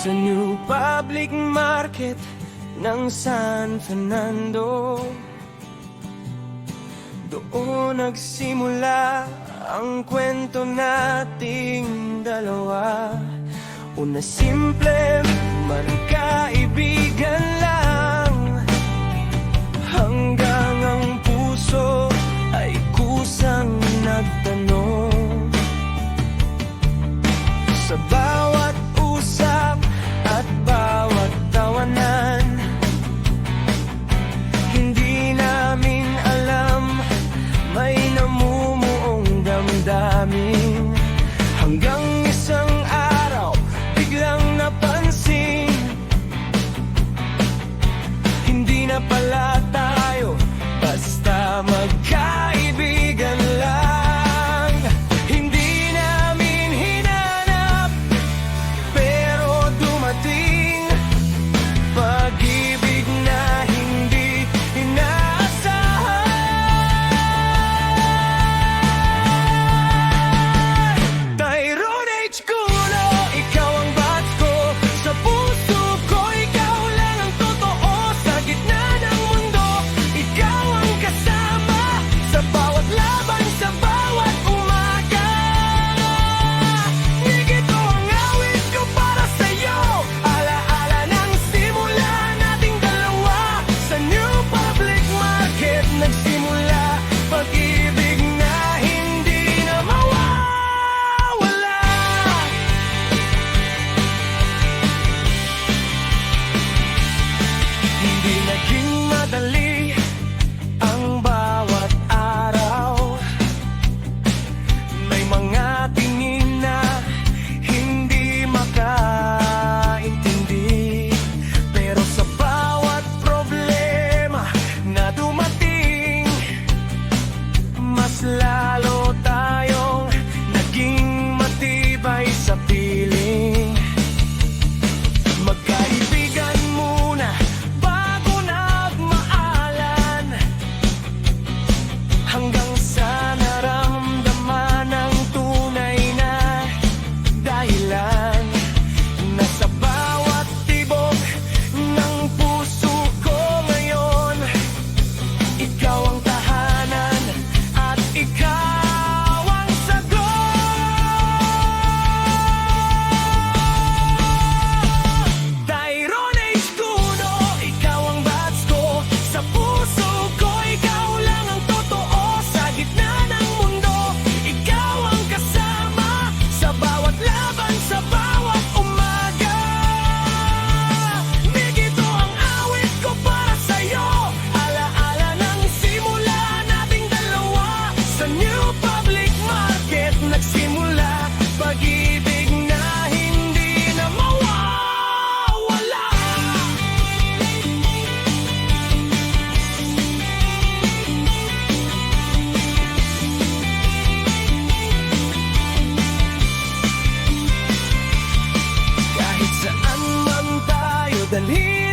Sa New Public Market ng San Fernando, doon nagsimula ang kwento nating dalawa. Una simple, magkaibigan lang, hanggang ang puso ay kusang nagtanong. Sa bawat usap at bawat tawanan, hindi namin alam may namumuong damdamin. Hanggang isang araw, biglang napansin, hindi na pala tayo basta magkaibigan lang. Hindi namin hinanap, pero dumating pag-ibig na hindi inaasahan. Tyrone H. Cuno, ikaw ang bats ko. Sa puso ko, ikaw lang ang totoo. Sa gitna ng mundo, ikaw ang kasama. Sa bawat laban, sa bawat umaga. Nigito ang awit ko para sa'yo. Alaala ng simula nating dalawa. Sa New Public Market nagsimula pag-ibig na hindi na mawawala. Hindi naging madali ang bawat araw. May mga tingin na hindi makaintindi, pero sa bawat problema na dumating, mas lalo tayong naging matibay sa piling. Magkaibigan muna bago nagmaalan, hanggang sa naramdaman ang tunay na dahilan. Nasa bawat tibok ng puso ko ngayon, ikaw ang tahanan at ikaw ang sagot. Tyrone H. Cuno, ikaw ang bats ko. Sa puso ko, ikaw lang ang totoo. Sa gitna ng mundo, ikaw ang kasama. Sa bawat laban, sa bawat umaga. Nigito ang awit ko para sa'yo. Alaala ng simula nating dalawa. Sa New Public Market nagsimula pag-ibig na hindi na mawawala. Kahit saan man tayo dalhin,